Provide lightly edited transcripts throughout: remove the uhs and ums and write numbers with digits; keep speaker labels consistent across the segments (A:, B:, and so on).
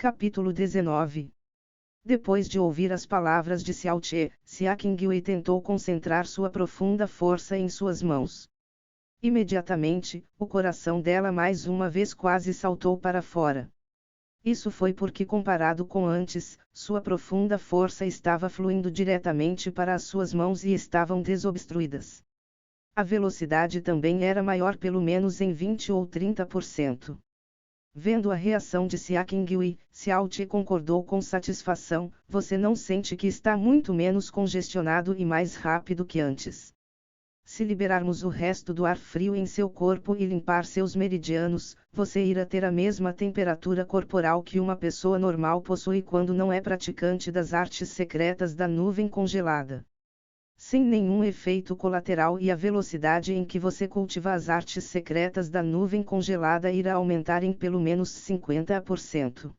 A: Capítulo 19. Depois de ouvir as palavras de Xiao Che, Xia Qingyue tentou concentrar sua profunda força em suas mãos. Imediatamente, o coração dela mais uma vez quase saltou para fora. Isso foi porque, comparado com antes, sua profunda força estava fluindo diretamente para as suas mãos e estavam desobstruídas. A velocidade também era maior, pelo menos em 20 ou 30%. Vendo a reação de Xia Qingyue, Xiao Che concordou com satisfação: você não sente que está muito menos congestionado e mais rápido que antes? Se liberarmos o resto do ar frio em seu corpo e limpar seus meridianos, você irá ter a mesma temperatura corporal que uma pessoa normal possui quando não é praticante das artes secretas da nuvem congelada. Sem nenhum efeito colateral, e a velocidade em que você cultiva as artes secretas da nuvem congelada irá aumentar em pelo menos 50%.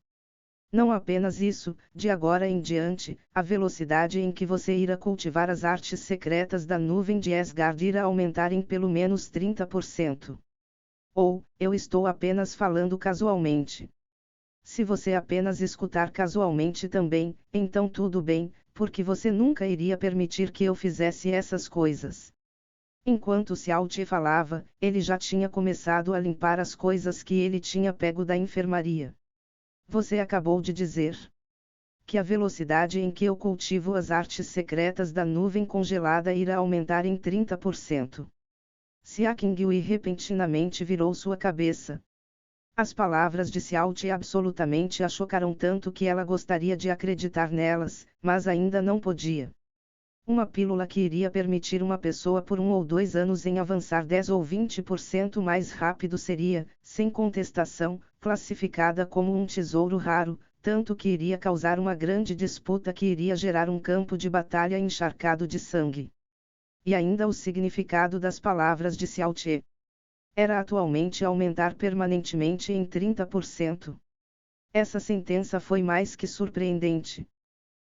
A: Não apenas isso, de agora em diante, a velocidade em que você irá cultivar as artes secretas da nuvem de Asgard irá aumentar em pelo menos 30%. Ou, eu estou apenas falando casualmente. Se você apenas escutar casualmente também, então tudo bem, porque você nunca iria permitir que eu fizesse essas coisas. Enquanto Xiao Che falava, ele já tinha começado a limpar as coisas que ele tinha pego da enfermaria. Você acabou de dizer que a velocidade em que eu cultivo as artes secretas da nuvem congelada irá aumentar em 30%. Xia Qingyue repentinamente virou sua cabeça. As palavras de Xiao Che absolutamente a chocaram tanto que ela gostaria de acreditar nelas, mas ainda não podia. Uma pílula que iria permitir uma pessoa por 1 ou 2 anos em avançar 10 ou 20% mais rápido seria, sem contestação, classificada como um tesouro raro, tanto que iria causar uma grande disputa que iria gerar um campo de batalha encharcado de sangue. E ainda o significado das palavras de Xiao Che era atualmente aumentar permanentemente em 30%. Essa sentença foi mais que surpreendente.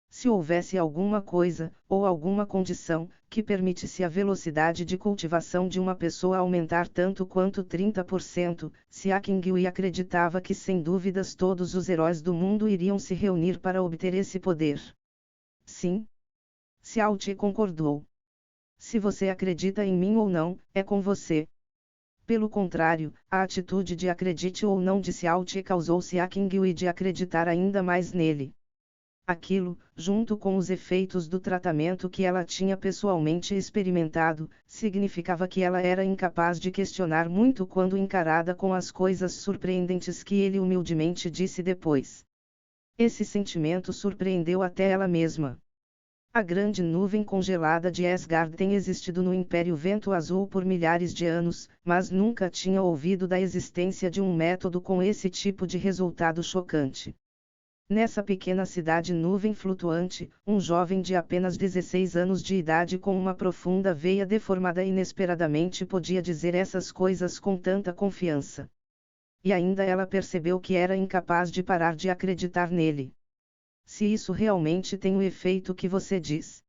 A: Se houvesse alguma coisa, ou alguma condição, que permitisse a velocidade de cultivação de uma pessoa aumentar tanto quanto 30%, Xia Qingyue acreditava que sem dúvidas todos os heróis do mundo iriam se reunir para obter esse poder. Sim. Xiao Che concordou. Se você acredita em mim ou não, é com você. Pelo contrário, a atitude de acredite ou não de Xiao Che causou Xia Qingyue de acreditar ainda mais nele. Aquilo, junto com os efeitos do tratamento que ela tinha pessoalmente experimentado, significava que ela era incapaz de questionar muito quando encarada com as coisas surpreendentes que ele humildemente disse depois. Esse sentimento surpreendeu até ela mesma. A grande nuvem congelada de Asgard tem existido no Império Vento Azul por milhares de anos, mas nunca tinha ouvido da existência de um método com esse tipo de resultado chocante. Nessa pequena cidade nuvem flutuante, um jovem de apenas 16 anos de idade com uma profunda veia deformada inesperadamente podia dizer essas coisas com tanta confiança. E ainda ela percebeu que era incapaz de parar de acreditar nele. Se isso realmente tem o efeito que você diz,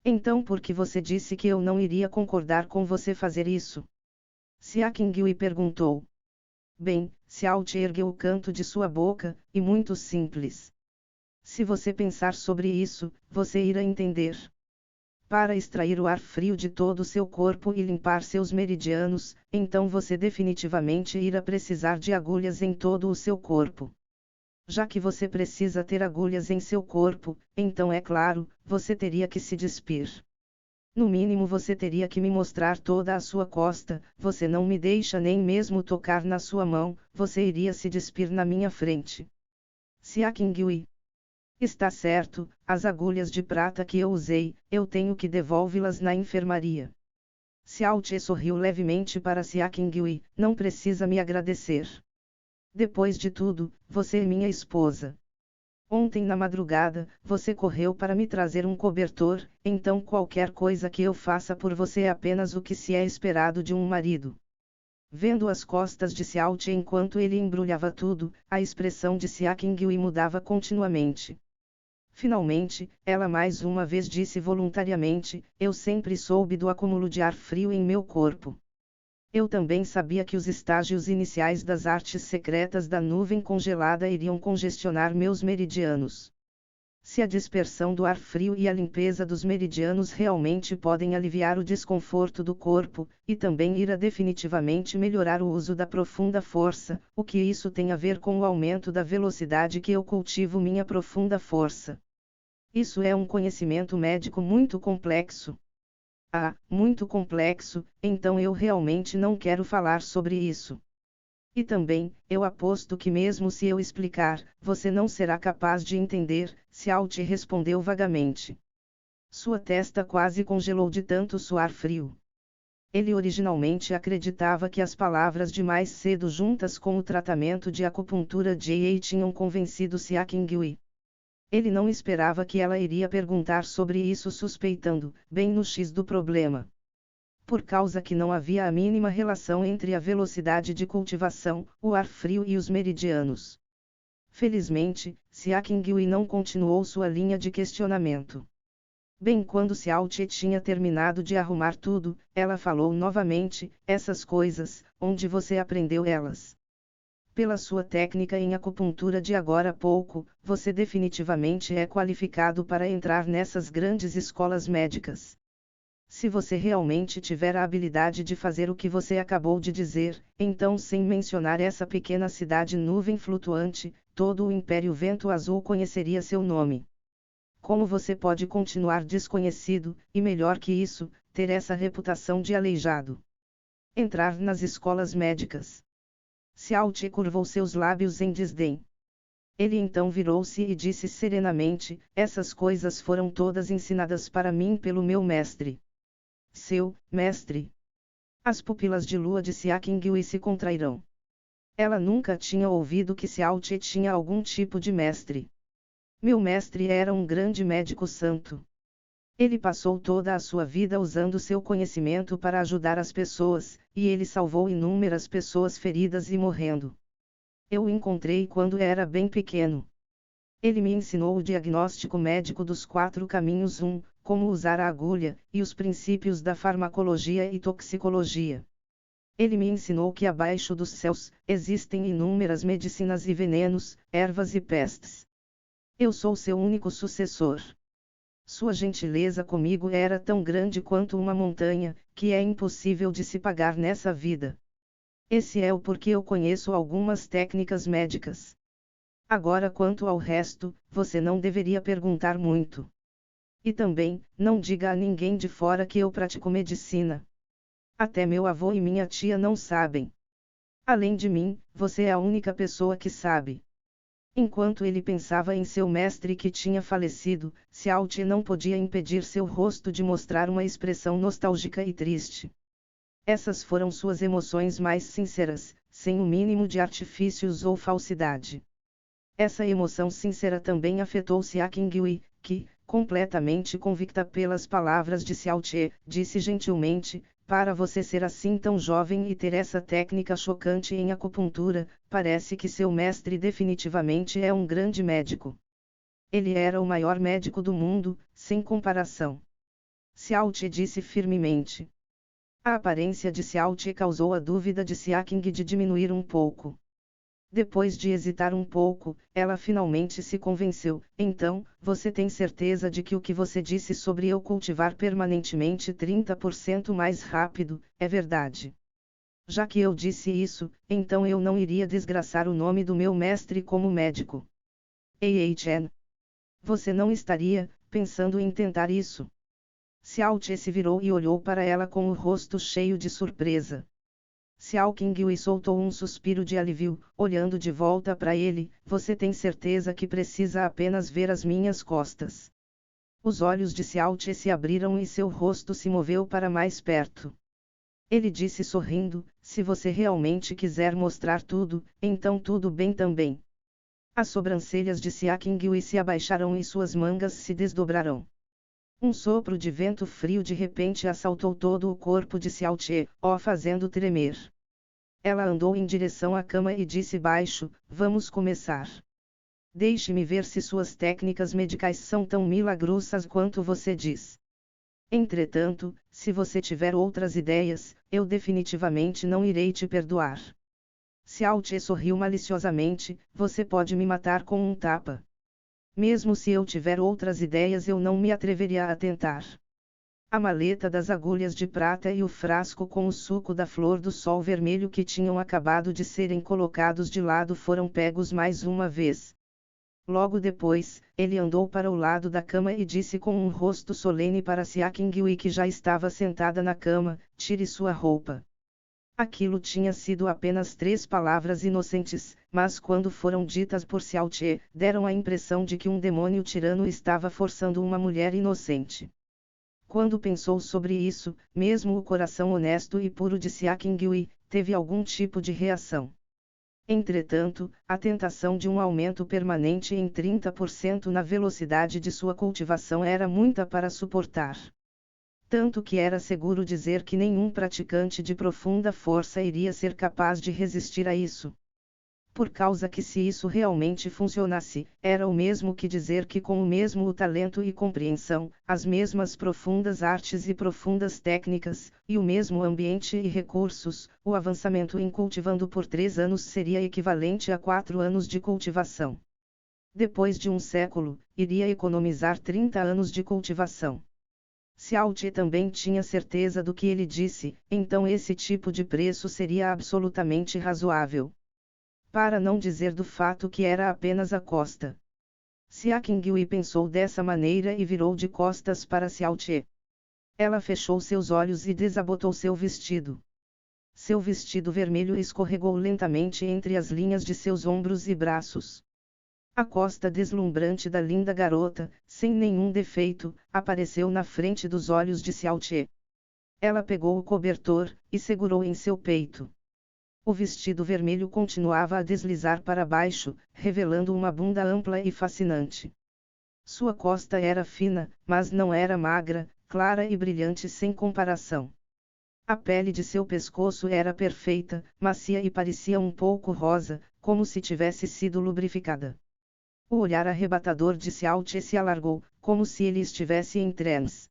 A: então por que você disse que eu não iria concordar com você fazer isso? Xia Qingyue perguntou. Bem, Xiao Che ergueu o canto de sua boca, e muito simples. Se você pensar sobre isso, você irá entender. Para extrair o ar frio de todo o seu corpo e limpar seus meridianos, então você definitivamente irá precisar de agulhas em todo o seu corpo. Já que você precisa ter agulhas em seu corpo, então é claro, você teria que se despir. No mínimo você teria que me mostrar toda a sua costa, você não me deixa nem mesmo tocar na sua mão, você iria se despir na minha frente. Xia Qingyue. Está certo, as agulhas de prata que eu usei, eu tenho que devolvê-las na enfermaria. Xiao Che sorriu levemente para Xia Qingyue, não precisa me agradecer. Depois de tudo, você é minha esposa. Ontem na madrugada, você correu para me trazer um cobertor, então qualquer coisa que eu faça por você é apenas o que se é esperado de um marido. Vendo as costas de Xiao Che enquanto ele embrulhava tudo, a expressão de Xia Qingyue mudava continuamente. Finalmente, ela mais uma vez disse voluntariamente: eu sempre soube do acúmulo de ar frio em meu corpo. Eu também sabia que os estágios iniciais das artes secretas da nuvem congelada iriam congestionar meus meridianos. Se a dispersão do ar frio e a limpeza dos meridianos realmente podem aliviar o desconforto do corpo, e também irá definitivamente melhorar o uso da profunda força, o que isso tem a ver com o aumento da velocidade que eu cultivo minha profunda força? Isso é um conhecimento médico muito complexo. Ah, muito complexo, então eu realmente não quero falar sobre isso. E também, eu aposto que mesmo se eu explicar, você não será capaz de entender, Xiao Ti respondeu vagamente. Sua testa quase congelou de tanto suar frio. Ele originalmente acreditava que as palavras de mais cedo juntas com o tratamento de acupuntura JA tinham convencido Xia Qingyue. Ele não esperava que ela iria perguntar sobre isso suspeitando, bem no X do problema. Por causa que não havia a mínima relação entre a velocidade de cultivação, o ar frio e os meridianos. Felizmente, Xia Qingyue não continuou sua linha de questionamento. Bem quando Xiao Ti tinha terminado de arrumar tudo, ela falou novamente, essas coisas, onde você aprendeu elas? Pela sua técnica em acupuntura de agora há pouco, você definitivamente é qualificado para entrar nessas grandes escolas médicas. Se você realmente tiver a habilidade de fazer o que você acabou de dizer, então sem mencionar essa pequena cidade nuvem flutuante, todo o Império Vento Azul conheceria seu nome. Como você pode continuar desconhecido, e melhor que isso, ter essa reputação de aleijado? Entrar nas escolas médicas. Xiao Ti curvou seus lábios em desdém. Ele então virou-se e disse serenamente, essas coisas foram todas ensinadas para mim pelo meu mestre. Seu mestre. As pupilas de lua de Xia Qingyue se contrairão. Ela nunca tinha ouvido que Xiao Ti tinha algum tipo de mestre. Meu mestre era um grande médico santo. Ele passou toda a sua vida usando seu conhecimento para ajudar as pessoas, e ele salvou inúmeras pessoas feridas e morrendo. Eu o encontrei quando era bem pequeno. Ele me ensinou o diagnóstico médico dos 4 caminhos como usar a agulha, e os princípios da farmacologia e toxicologia. Ele me ensinou que abaixo dos céus, existem inúmeras medicinas e venenos, ervas e pestes. Eu sou seu único sucessor. Sua gentileza comigo era tão grande quanto uma montanha, que é impossível de se pagar nessa vida. Esse é o porquê eu conheço algumas técnicas médicas. Agora quanto ao resto, você não deveria perguntar muito. E também, não diga a ninguém de fora que eu pratico medicina. Até meu avô e minha tia não sabem. Além de mim, você é a única pessoa que sabe. Enquanto ele pensava em seu mestre que tinha falecido, Xiao Ti não podia impedir seu rosto de mostrar uma expressão nostálgica e triste. Essas foram suas emoções mais sinceras, sem o mínimo de artifícios ou falsidade. Essa emoção sincera também afetou Xia Qingyue, que, completamente convicta pelas palavras de Xiao Ti, disse gentilmente, para você ser assim tão jovem e ter essa técnica chocante em acupuntura, parece que seu mestre definitivamente é um grande médico. Ele era o maior médico do mundo, sem comparação. Xiao Ti disse firmemente. A aparência de Xiao Ti causou a dúvida de Xia Qing de diminuir um pouco. Depois de hesitar um pouco, ela finalmente se convenceu. Então, você tem certeza de que o que você disse sobre eu cultivar permanentemente 30% mais rápido, é verdade? Já que eu disse isso, então eu não iria desgraçar o nome do meu mestre como médico. Ei Chen. Você não estaria, pensando em tentar isso? Xiao Ti se virou e olhou para ela com o rosto cheio de surpresa. Xiao Qingyue soltou um suspiro de alívio, olhando de volta para ele, você tem certeza que precisa apenas ver as minhas costas? Os olhos de Xiao Ti se abriram e seu rosto se moveu para mais perto. Ele disse sorrindo, se você realmente quiser mostrar tudo, então tudo bem também. As sobrancelhas de Xia Qingyue se abaixaram e suas mangas se desdobrarão. Um sopro de vento frio de repente assaltou todo o corpo de Xiao Ti, fazendo tremer. Ela andou em direção à cama e disse baixo, vamos começar. Deixe-me ver se suas técnicas medicais são tão milagrosas quanto você diz. Entretanto, se você tiver outras ideias, eu definitivamente não irei te perdoar. Xiao Che sorriu maliciosamente, você pode me matar com um tapa. Mesmo se eu tiver outras ideias eu não me atreveria a tentar. A maleta das agulhas de prata e o frasco com o suco da flor do sol vermelho que tinham acabado de serem colocados de lado foram pegos mais uma vez. Logo depois, ele andou para o lado da cama e disse com um rosto solene para Xia Qinghui que já estava sentada na cama, tire sua roupa. Aquilo tinha sido apenas 3 palavras inocentes, mas quando foram ditas por Xiao Che, deram a impressão de que um demônio tirano estava forçando uma mulher inocente. Quando pensou sobre isso, mesmo o coração honesto e puro de Xia Qinghui teve algum tipo de reação. Entretanto, a tentação de um aumento permanente em 30% na velocidade de sua cultivação era muita para suportar. Tanto que era seguro dizer que nenhum praticante de profunda força iria ser capaz de resistir a isso. Por causa que se isso realmente funcionasse, era o mesmo que dizer que com o mesmo talento e compreensão, as mesmas profundas artes e profundas técnicas, e o mesmo ambiente e recursos, o avançamento em cultivando por 3 anos seria equivalente a 4 anos de cultivação. Depois de um século, iria economizar 30 anos de cultivação. Xiao Che também tinha certeza do que ele disse, então esse tipo de preço seria absolutamente razoável. Para não dizer do fato que era apenas a costa. Xia Qinghui pensou dessa maneira e virou de costas para Xiao Che. Ela fechou seus olhos e desabotou seu vestido. Seu vestido vermelho escorregou lentamente entre as linhas de seus ombros e braços. A costa deslumbrante da linda garota, sem nenhum defeito, apareceu na frente dos olhos de Xiao Che. Ela pegou o cobertor e segurou em seu peito. O vestido vermelho continuava a deslizar para baixo, revelando uma bunda ampla e fascinante. Sua costa era fina, mas não era magra, clara e brilhante sem comparação. A pele de seu pescoço era perfeita, macia e parecia um pouco rosa, como se tivesse sido lubrificada. O olhar arrebatador de Xiao Che se alargou, como se ele estivesse em transe.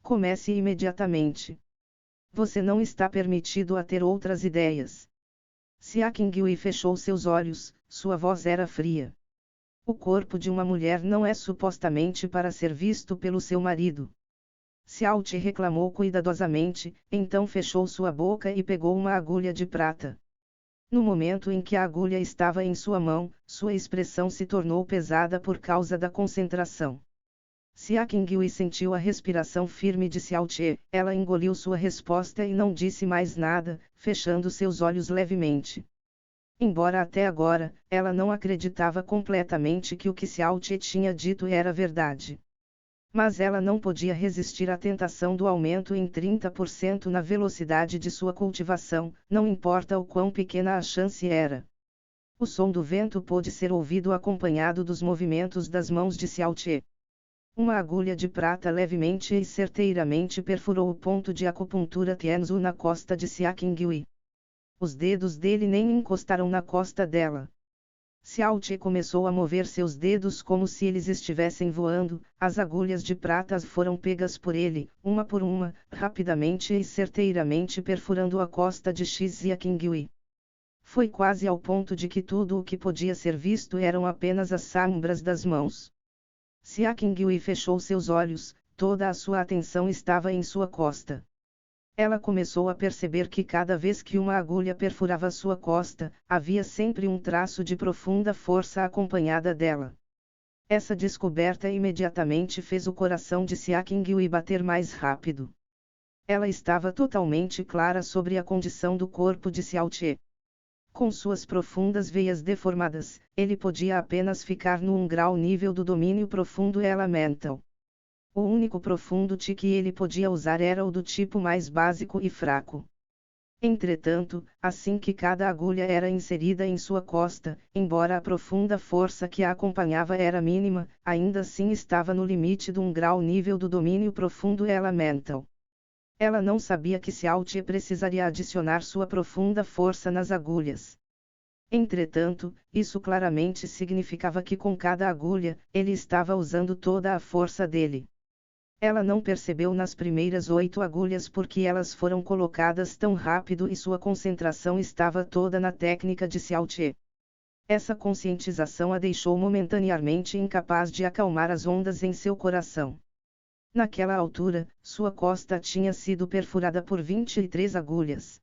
A: Comece imediatamente. Você não está permitido a ter outras ideias. Xia Qinghui fechou seus olhos, sua voz era fria. O corpo de uma mulher não é supostamente para ser visto pelo seu marido. Xiao Che reclamou cuidadosamente, então fechou sua boca e pegou uma agulha de prata. No momento em que a agulha estava em sua mão, sua expressão se tornou pesada por causa da concentração. Xia Qinghui sentiu a respiração firme de Xiao Che, ela engoliu sua resposta e não disse mais nada, fechando seus olhos levemente. Embora até agora, ela não acreditava completamente que o que Xiao Che tinha dito era verdade. Mas ela não podia resistir à tentação do aumento em 30% na velocidade de sua cultivação, não importa o quão pequena a chance era. O som do vento pôde ser ouvido acompanhado dos movimentos das mãos de Xiao Che. Uma agulha de prata levemente e certeiramente perfurou o ponto de acupuntura Tianzu na costa de Xia Qinghui. Os dedos dele nem encostaram na costa dela. Xiao Che começou a mover seus dedos como se eles estivessem voando, as agulhas de prata foram pegas por ele, uma por uma, rapidamente e certeiramente perfurando a costa de Xia Qinghui. Foi quase ao ponto de que tudo o que podia ser visto eram apenas as sombras das mãos. Xia Qinghui fechou seus olhos, toda a sua atenção estava em sua costa. Ela começou a perceber que cada vez que uma agulha perfurava sua costa, havia sempre um traço de profunda força acompanhada dela. Essa descoberta imediatamente fez o coração de Xia Qinghui bater mais rápido. Ela estava totalmente clara sobre a condição do corpo de Xiao Che. Com suas profundas veias deformadas, ele podia apenas ficar no grau nível do domínio profundo elemental. O único profundo Ti que ele podia usar era o do tipo mais básico e fraco. Entretanto, assim que cada agulha era inserida em sua costa, embora a profunda força que a acompanhava era mínima, ainda assim estava no limite de grau nível do domínio profundo elemental. Ela não sabia que Xiao Che precisaria adicionar sua profunda força nas agulhas. Entretanto, isso claramente significava que com cada agulha, ele estava usando toda a força dele. Ela não percebeu nas primeiras 8 agulhas porque elas foram colocadas tão rápido e sua concentração estava toda na técnica de Xiao Che. Essa conscientização a deixou momentaneamente incapaz de acalmar as ondas em seu coração. Naquela altura, sua costa tinha sido perfurada por 23 agulhas.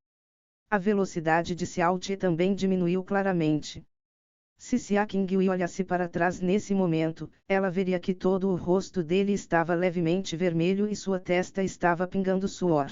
A: A velocidade de Xiao Che também diminuiu claramente. Se Xia Qingwei olhasse para trás nesse momento, ela veria que todo o rosto dele estava levemente vermelho e sua testa estava pingando suor.